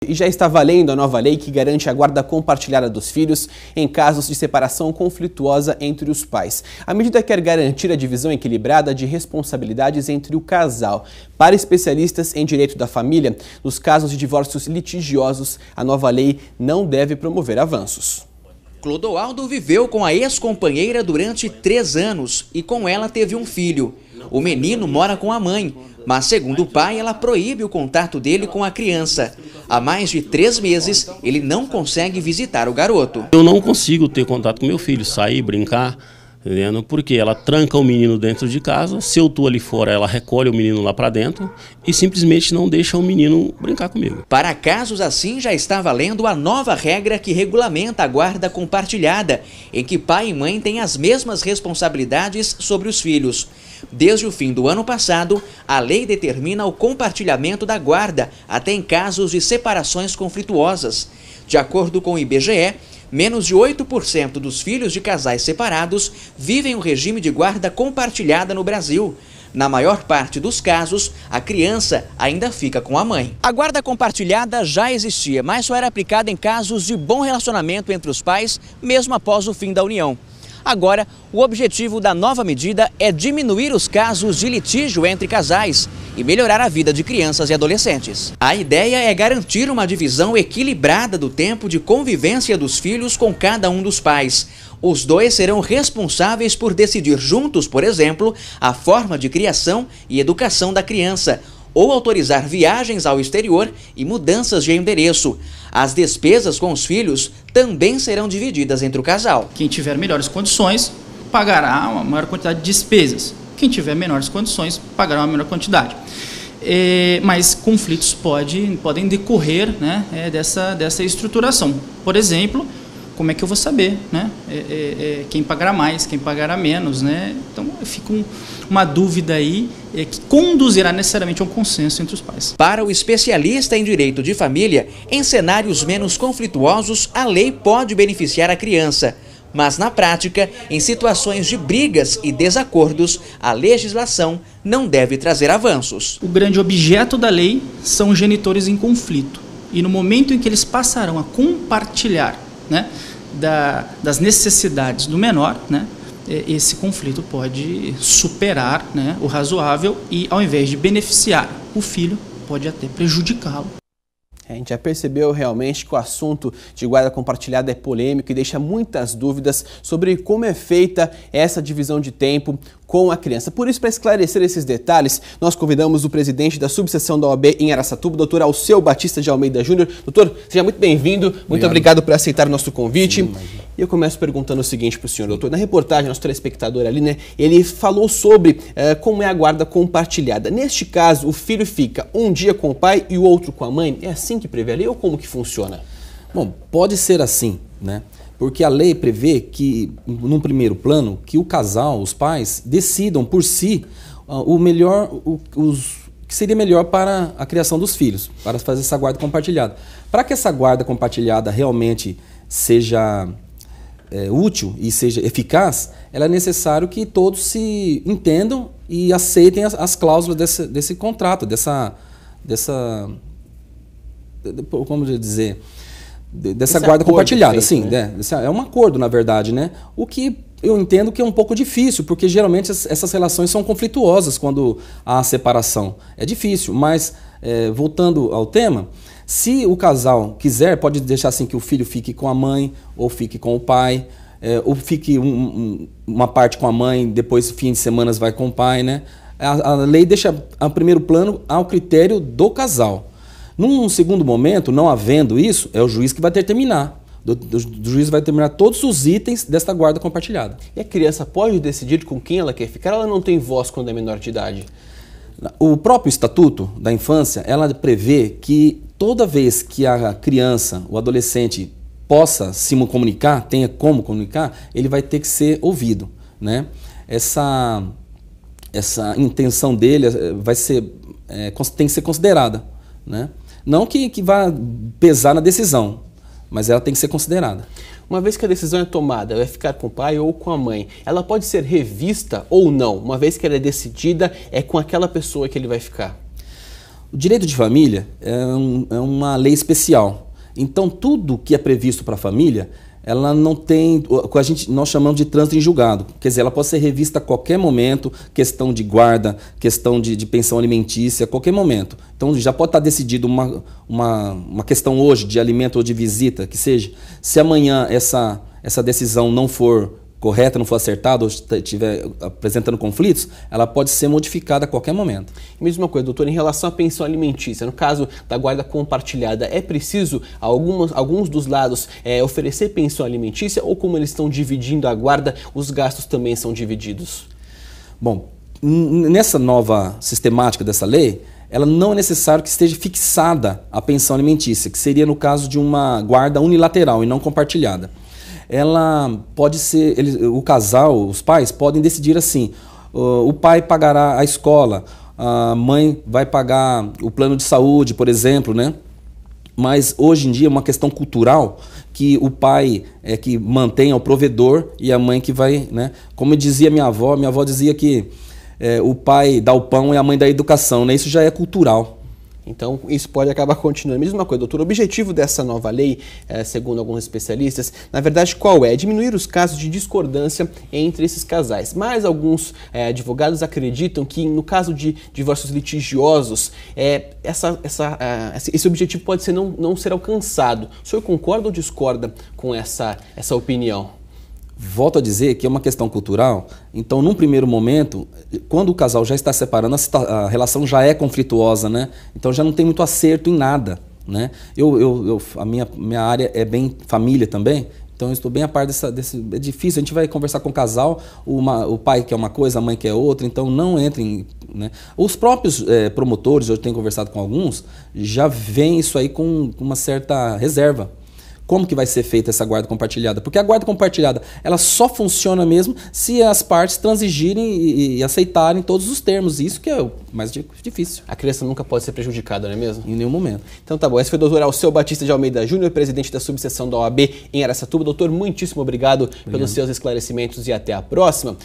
E já está valendo a nova lei que garante a guarda compartilhada dos filhos em casos de separação conflituosa entre os pais. A medida quer garantir a divisão equilibrada de responsabilidades entre o casal. Para especialistas em direito da família, nos casos de divórcios litigiosos, a nova lei não deve promover avanços. Clodoaldo viveu com a ex-companheira durante 3 anos e com ela teve um filho. O menino mora com a mãe, mas segundo o pai, ela proíbe o contato dele com a criança. Há mais de 3 meses, ele não consegue visitar o garoto. Eu não consigo ter contato com meu filho, sair, brincar, entendeu? Porque ela tranca o menino dentro de casa, se eu estou ali fora, ela recolhe o menino lá para dentro e simplesmente não deixa o menino brincar comigo. Para casos assim, já está valendo a nova regra que regulamenta a guarda compartilhada, em que pai e mãe têm as mesmas responsabilidades sobre os filhos. Desde o fim do ano passado, a lei determina o compartilhamento da guarda até em casos de separações conflituosas. De acordo com o IBGE, menos de 8% dos filhos de casais separados vivem o regime de guarda compartilhada no Brasil. Na maior parte dos casos, a criança ainda fica com a mãe. A guarda compartilhada já existia, mas só era aplicada em casos de bom relacionamento entre os pais, mesmo após o fim da união. Agora, o objetivo da nova medida é diminuir os casos de litígio entre casais e melhorar a vida de crianças e adolescentes. A ideia é garantir uma divisão equilibrada do tempo de convivência dos filhos com cada um dos pais. Os dois serão responsáveis por decidir juntos, por exemplo, a forma de criação e educação da criança, ou autorizar viagens ao exterior e mudanças de endereço. As despesas com os filhos também serão divididas entre o casal. Quem tiver melhores condições pagará uma maior quantidade de despesas. Quem tiver menores condições pagará uma menor quantidade. Mas conflitos podem decorrer, né, dessa estruturação. Por exemplo, como é que eu vou saber, né? Quem pagará mais, quem pagará menos, né? Então fica uma dúvida aí que conduzirá necessariamente a um consenso entre os pais. Para o especialista em direito de família, em cenários menos conflituosos, a lei pode beneficiar a criança. Mas na prática, em situações de brigas e desacordos, a legislação não deve trazer avanços. O grande objeto da lei são os genitores em conflito. E no momento em que eles passarão a compartilhar, né, das necessidades do menor, né, esse conflito pode superar, né, o razoável e, ao invés de beneficiar o filho, pode até prejudicá-lo. A gente já percebeu realmente que o assunto de guarda compartilhada é polêmico e deixa muitas dúvidas sobre como é feita essa divisão de tempo com a criança. Por isso, para esclarecer esses detalhes, nós convidamos o presidente da subseção da OAB em Araçatuba, doutor Alceu Batista de Almeida Júnior. Doutor, seja muito bem-vindo, muito obrigado por aceitar o nosso convite. E eu começo perguntando o seguinte para o senhor, doutor. Na reportagem, nosso telespectador ali, né, ele falou sobre como é a guarda compartilhada. Neste caso, o filho fica um dia com o pai e o outro com a mãe. É assim que prevê a lei ou como que funciona? Bom, pode ser assim, né? Porque a lei prevê que, num primeiro plano, que o casal, os pais, decidam por si o que seria melhor para a criação dos filhos, para fazer essa guarda compartilhada. Para que essa guarda compartilhada realmente seja útil e seja eficaz, ela é necessário que todos se entendam e aceitem as cláusulas desse contrato, como dizer, dessa guarda compartilhada, sim, né? É um acordo, na verdade, né? O que eu entendo que é um pouco difícil, porque geralmente essas relações são conflituosas quando há separação. É difícil, mas voltando ao tema, se o casal quiser, pode deixar assim que o filho fique com a mãe, ou fique com o pai, ou fique uma parte com a mãe, depois fim de semana vai com o pai, né? A lei deixa a primeiro plano ao critério do casal. Num segundo momento, não havendo isso, é o juiz que vai determinar. O juiz vai determinar todos os itens desta guarda compartilhada. E a criança pode decidir com quem ela quer ficar? Ela não tem voz quando é menor de idade? O próprio Estatuto da Infância, ela prevê que toda vez que a criança, o adolescente, possa se comunicar, tenha como comunicar, ele vai ter que ser ouvido, né? Essa intenção dele tem que ser considerada, né? Não que vá pesar na decisão, mas ela tem que ser considerada. Uma vez que a decisão é tomada, vai ficar com o pai ou com a mãe, ela pode ser revista ou não? Uma vez que ela é decidida, é com aquela pessoa que ele vai ficar? O direito de família é uma lei especial. Então, tudo que é previsto para a família, ela não tem o que nós chamamos de trânsito em julgado. Quer dizer, ela pode ser revista a qualquer momento, questão de guarda, questão de pensão alimentícia, a qualquer momento. Então, já pode estar decidido uma questão hoje de alimento ou de visita, que seja. Se amanhã essa decisão não for correta, não for acertada ou estiver apresentando conflitos, ela pode ser modificada a qualquer momento. E mesma coisa, doutor, em relação à pensão alimentícia, no caso da guarda compartilhada, é preciso alguns dos lados oferecer pensão alimentícia ou como eles estão dividindo a guarda, os gastos também são divididos? Bom, nessa nova sistemática dessa lei, ela não é necessário que esteja fixada a pensão alimentícia, que seria no caso de uma guarda unilateral e não compartilhada. Ela pode ser, o casal, os pais podem decidir assim, o pai pagará a escola, a mãe vai pagar o plano de saúde, por exemplo, né? Mas hoje em dia é uma questão cultural que o pai é que mantém o provedor e a mãe que vai, né? Como dizia minha avó dizia que o pai dá o pão e a mãe dá a educação, né? Isso já é cultural. Então, isso pode acabar continuando. Mesma coisa, doutor, o objetivo dessa nova lei, segundo alguns especialistas, na verdade, qual é? Diminuir os casos de discordância entre esses casais. Mas alguns advogados acreditam que, no caso de divórcios litigiosos, esse objetivo pode ser não ser alcançado. O senhor concorda ou discorda com essa opinião? Volto a dizer que é uma questão cultural, então num primeiro momento, quando o casal já está separando, a relação já é conflituosa, né? Então já não tem muito acerto em nada, né? A minha área é bem família também, então eu estou bem a par desse. É difícil, a gente vai conversar com o casal, o pai quer uma coisa, a mãe quer outra, então não entrem, né? Os próprios promotores, eu tenho conversado com alguns, já veem isso aí com uma certa reserva. Como que vai ser feita essa guarda compartilhada? Porque a guarda compartilhada, ela só funciona mesmo se as partes transigirem e aceitarem todos os termos. Isso que é o mais difícil. A criança nunca pode ser prejudicada, não é mesmo? Em nenhum momento. Então tá bom. Esse foi o doutor Alceu Batista de Almeida Júnior, presidente da subseção da OAB em Araçatuba. Doutor, muitíssimo obrigado pelos seus esclarecimentos e até a próxima.